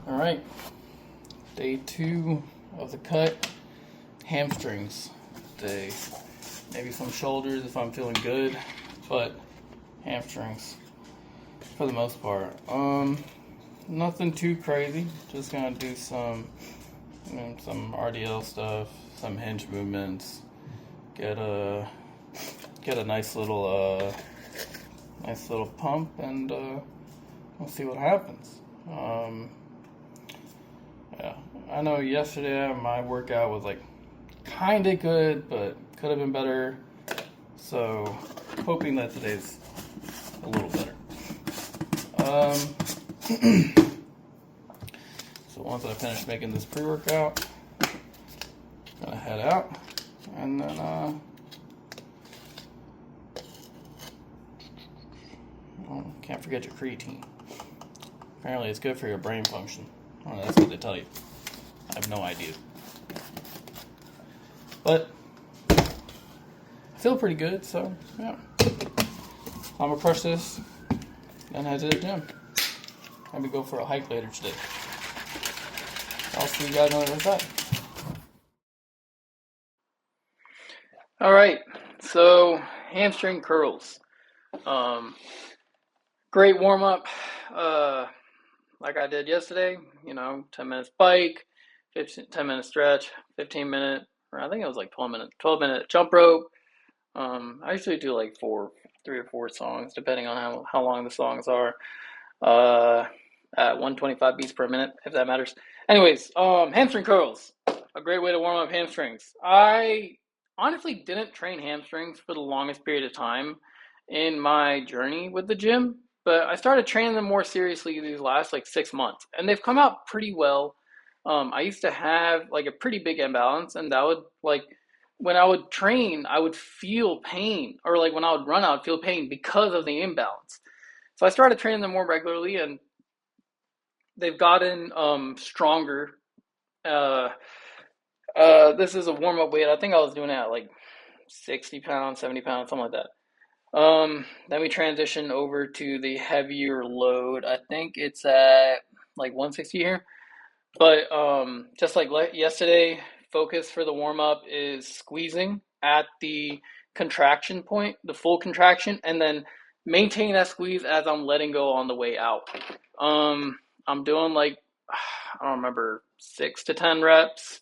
All right, day 2 of the cut. Hamstrings day. Maybe some shoulders if I'm feeling good, but hamstrings for the most part. Nothing too crazy. Just gonna do some RDL stuff, some hinge movements. Get a nice little pump, and we'll see what happens. Yeah, I know yesterday my workout was like kind of good, but could have been better. So, hoping that today's a little better. So once I finish making this pre-workout, I'm gonna head out, and then can't forget your creatine. Apparently, it's good for your brain function. Well, that's what they tell you. I have no idea. But I feel pretty good, so yeah. I'm gonna crush this and head to the gym. Maybe go for a hike later today. I'll see you guys on the other side. Alright, so hamstring curls. Great warm up. Like I did yesterday, 10 minutes bike, 10-minute stretch, 15-minute, or I think it was like 12-minute jump rope. I usually do like 3 or 4 songs, depending on how long the songs are, at 125 beats per minute, if that matters. Anyways, hamstring curls, a great way to warm up hamstrings. I honestly didn't train hamstrings for the longest period of time in my journey with the gym, but I started training them more seriously these last like 6 months, and they've come out pretty well. I used to have like a pretty big imbalance, and that would like when I would train, I would feel pain, or like when I would run, I would feel pain because of the imbalance. So I started training them more regularly, and they've gotten stronger. Uh, this is a warm up weight. I think I was doing it at like 60 pounds, 70 pounds, something like that. Then we transition over to the heavier load. I think it's at like 160 here. But just like yesterday, focus for the warm up is squeezing at the contraction point, the full contraction, and then maintain that squeeze as I'm letting go on the way out. I'm doing like, I don't remember, 6 to 10 reps.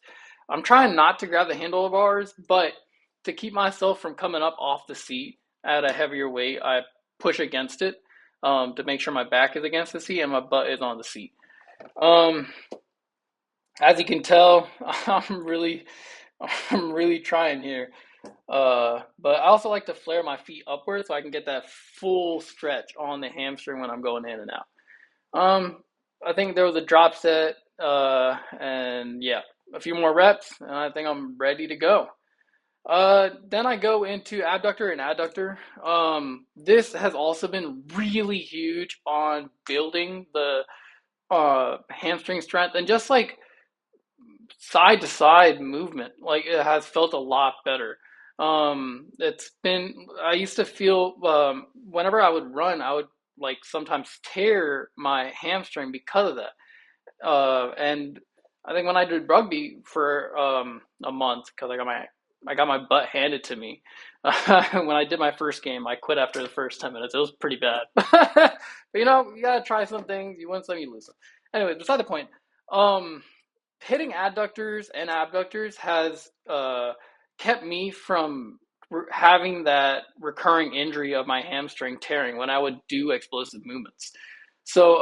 I'm trying not to grab the handlebars, but to keep myself from coming up off the seat at a heavier weight, I push against it to make sure my back is against the seat and my butt is on the seat. As you can tell, I'm really trying here. But I also like to flare my feet upwards so I can get that full stretch on the hamstring when I'm going in and out. I think there was a drop set, and yeah, a few more reps, and I think I'm ready to go. Then I go into abductor and adductor. This has also been really huge on building the hamstring strength, and just like side to side movement. Like it has felt a lot better. I used to feel whenever I would run, I would like sometimes tear my hamstring because of that. And I think when I did rugby for a month, because I got my butt handed to me. When I did my first game, I quit after the first 10 minutes. It was pretty bad. But you gotta try some things. You win some, you lose some. Anyway, beside the point. Hitting adductors and abductors has kept me from having that recurring injury of my hamstring tearing when I would do explosive movements. So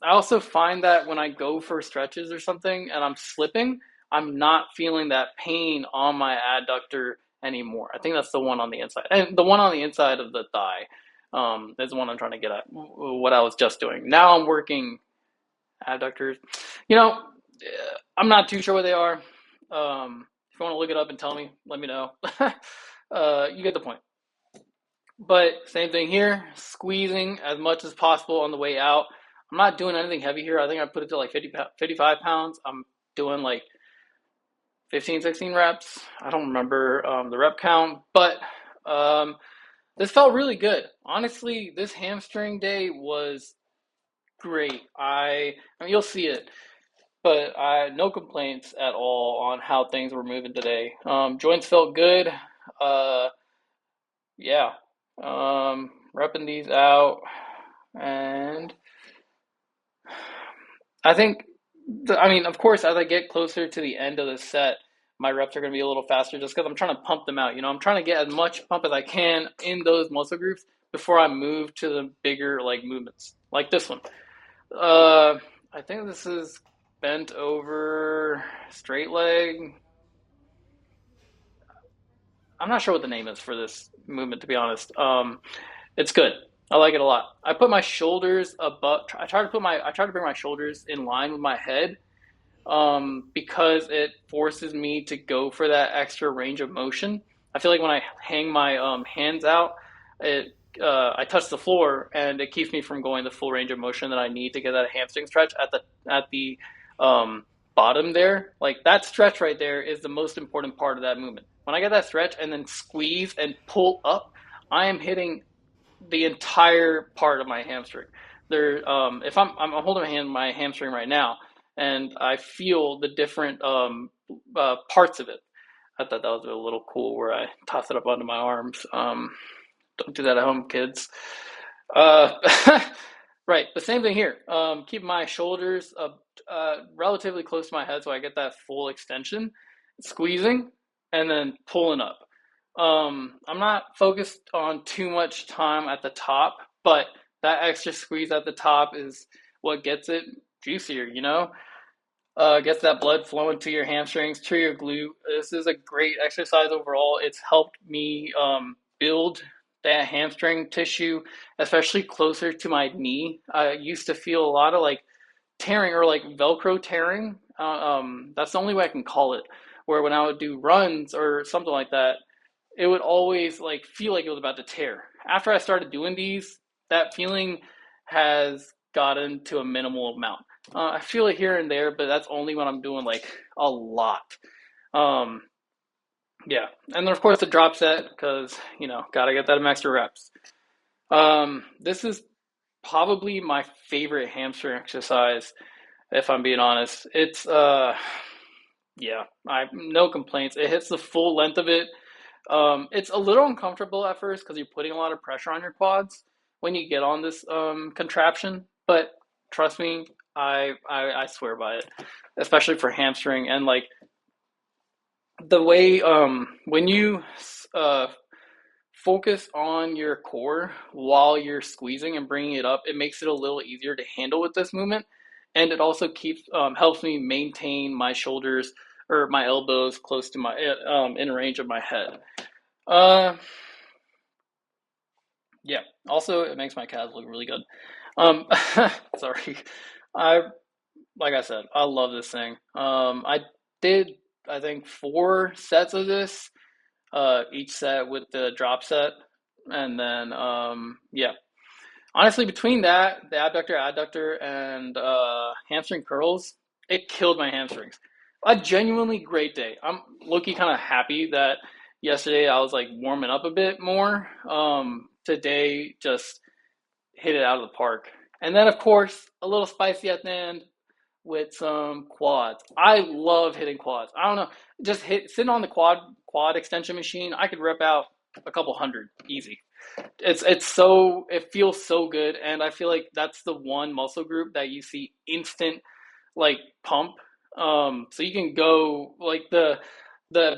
I also find that when I go for stretches or something and I'm slipping, I'm not feeling that pain on my adductor anymore. I think that's the one on the inside. And the one on the inside of the thigh is the one I'm trying to get at, what I was just doing. Now I'm working adductors. I'm not too sure what they are. If you want to look it up and tell me, let me know. You get the point. But same thing here, squeezing as much as possible on the way out. I'm not doing anything heavy here. I think I put it to like 55 pounds. I'm doing like 15, 16 reps. I don't remember the rep count, but this felt really good. Honestly, this hamstring day was great. I mean, you'll see it. but I no complaints at all on how things were moving today. Joints felt good. Uh, yeah, repping these out, and I think, I mean, of course, as I get closer to the end of the set, my reps are going to be a little faster just because I'm trying to pump them out. I'm trying to get as much pump as I can in those muscle groups before I move to the bigger like movements, like this one. I think this is bent over straight leg. I'm not sure what the name is for this movement, to be honest. It's good. I like it a lot. I put my shoulders above. I try to bring my shoulders in line with my head, because it forces me to go for that extra range of motion. I feel like when I hang my hands out, I touch the floor and it keeps me from going the full range of motion that I need to get that hamstring stretch at the um, bottom there. Like that stretch right there is the most important part of that movement. When I get that stretch and then squeeze and pull up, I am hitting the entire part of my hamstring. If I'm holding my hamstring right now, and I feel the different parts of it. I thought that was a little cool where I toss it up onto my arms. Don't do that at home, kids. Uh, right, the same thing here. Keep my shoulders relatively close to my head so I get that full extension, squeezing, and then pulling up. I'm not focused on too much time at the top, but that extra squeeze at the top is what gets it juicier. Gets that blood flowing to your hamstrings, to your glute. This is a great exercise overall. It's helped me build that hamstring tissue, especially closer to my knee. I used to feel a lot of like tearing or like Velcro tearing. That's the only way I can call it. Where when I would do runs or something like that, it would always like feel like it was about to tear. After I started doing these, that feeling has gotten to a minimal amount. I feel it here and there, but that's only when I'm doing like a lot. Um, yeah, and then of course the drop set because gotta get that extra reps. This is probably my favorite hamstring exercise, if I'm being honest. It's yeah, I no complaints. It hits the full length of it. It's a little uncomfortable at first because you're putting a lot of pressure on your quads when you get on this contraption. But trust me, I swear by it, especially for hamstring and like the way when you uh, focus on your core while you're squeezing and bringing it up, it makes it a little easier to handle with this movement, and it also keeps helps me maintain my shoulders or my elbows close to my in range of my head. Uh, yeah. Also, it makes my calves look really good. Um, sorry. I like I said, I love this thing. I did I think 4 sets of this, each set with the drop set, and then yeah. Honestly, between that, the abductor, adductor, and hamstring curls, it killed my hamstrings. A genuinely great day. I'm looking kind of happy that yesterday I was like warming up a bit more. Today just hit it out of the park. And then, of course, a little spicy at the end with some quads. I love hitting quads. I don't know, just sitting on the quad extension machine. I could rip out a couple hundred easy. It feels so good, and I feel like that's the one muscle group that you see instant like pump. So you can go like the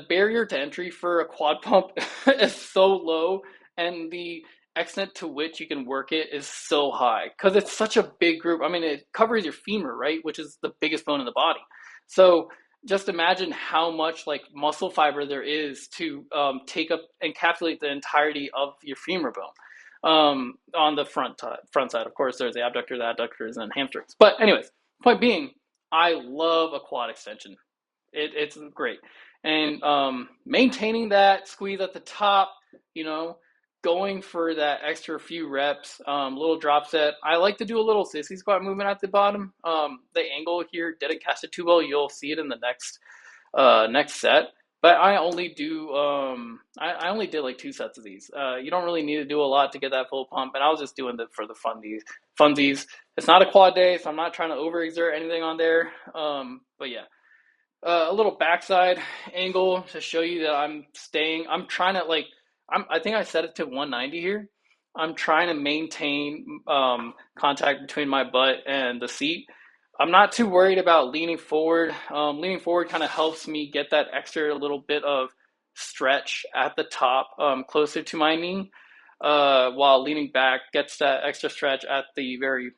barrier to entry for a quad pump is so low, and the extent to which you can work it is so high because it's such a big group. I mean, it covers your femur, right, which is the biggest bone in the body. So just imagine how much like muscle fiber there is to take up encapsulate the entirety of your femur bone. On the front side, of course, there's the abductor, the adductors, and hamstrings. But anyways, point being, I love a quad extension. It's great, and maintaining that squeeze at the top, you know, going for that extra few reps, little drop set. I like to do a little sissy squat movement at the bottom. The angle here didn't catch it too well. You'll see it in the next set. But I only do I only did like 2 sets of these. You don't really need to do a lot to get that full pump, and I was just doing it for the funsies. It's not a quad day, so I'm not trying to overexert anything on there. But yeah, a little backside angle to show you that I'm staying. I'm trying to like I think I set it to 190 here. I'm trying to maintain contact between my butt and the seat. I'm not too worried about leaning forward. Leaning forward kind of helps me get that extra little bit of stretch at the top, closer to my knee, while leaning back gets that extra stretch at the very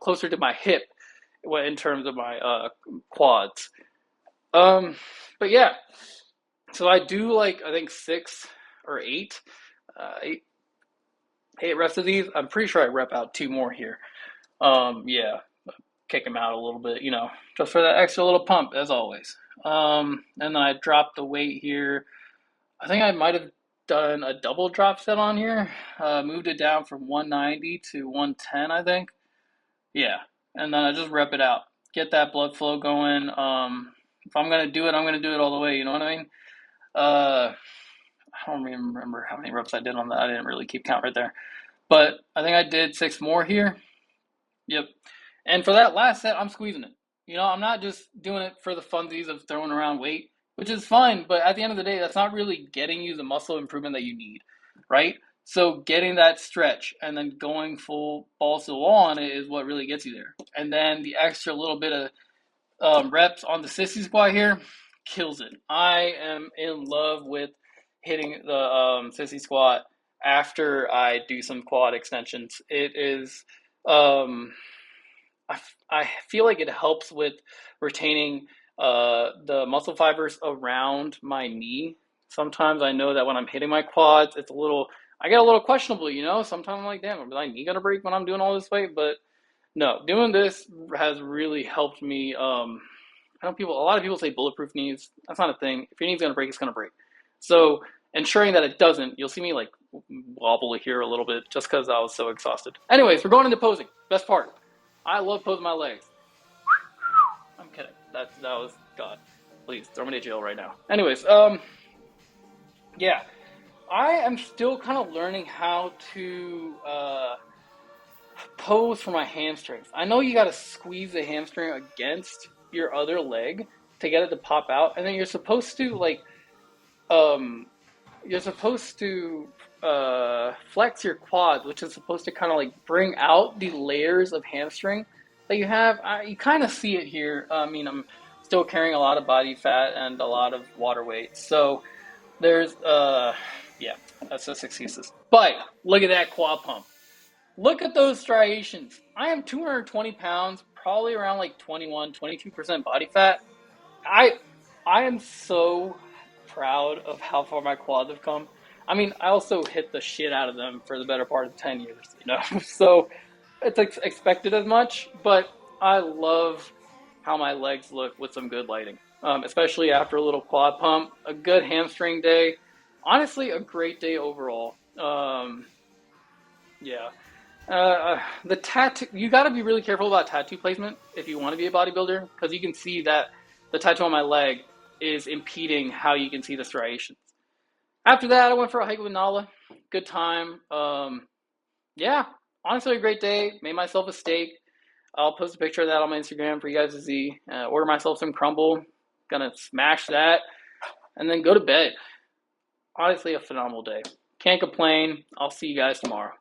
closer to my hip in terms of my quads. Um, but yeah, so I do like I think 6 or 8, uh, eight, 8 reps of these. I'm pretty sure I rep out 2 more here. Yeah, kick them out a little bit, just for that extra little pump as always. And then I dropped the weight here. I think I might have done a double drop set on here. Moved it down from 190 to 110, I think. Yeah, and then I just rep it out, get that blood flow going. If I'm gonna do it, I'm gonna do it all the way. You know what I mean? Uh, I don't even remember how many reps I did on that. I didn't really keep count right there, but I think I did 6 more here. Yep. And for that last set, I'm squeezing it. I'm not just doing it for the funsies of throwing around weight, which is fine, but at the end of the day, that's not really getting you the muscle improvement that you need, right? So getting that stretch and then going full balls to the wall on it is what really gets you there. And then the extra little bit of reps on the sissy squat here kills it. I am in love with hitting the sissy squat after I do some quad extensions. It is um, I feel like it helps with retaining the muscle fibers around my knee. Sometimes I know that when I'm hitting my quads, I get a little questionable. Sometimes I'm like, damn, is my knee gonna break when I'm doing all this weight? But no, doing this has really helped me. I know a lot of people say bulletproof knees. That's not a thing. If your knee's gonna break, it's gonna break. So ensuring that it doesn't, you'll see me like wobble here a little bit just because I was so exhausted. Anyways, we're going into posing. Best part. I love posing my legs. I'm kidding. That was God. Please throw me to jail right now. Anyways, yeah, I am still kind of learning how to pose for my hamstrings. I know you got to squeeze the hamstring against your other leg to get it to pop out, and then you're supposed to um, flex your quads, which is supposed to kind of like bring out the layers of hamstring that you have. You kind of see it here. I mean, I'm still carrying a lot of body fat and a lot of water weight, so there's yeah, that's just excuses. But look at that quad pump. Look at those striations. I am 220 pounds, probably around like 21, 22% body fat. I I am so proud of how far my quads have come. I mean, I also hit the shit out of them for the better part of 10 years. So it's expected as much, but I love how my legs look with some good lighting, especially after a little quad pump, a good hamstring day. Honestly, a great day overall. Yeah. The tattoo, you got to be really careful about tattoo placement if you want to be a bodybuilder, because you can see that the tattoo on my leg is impeding how you can see the striations. After that, I went for a hike with Nala. Good time. Yeah, honestly, a great day. Made myself a steak. I'll post a picture of that on my Instagram for you guys to see. Order myself some crumble. Gonna smash that and then go to bed. Honestly, a phenomenal day. Can't complain. I'll see you guys tomorrow.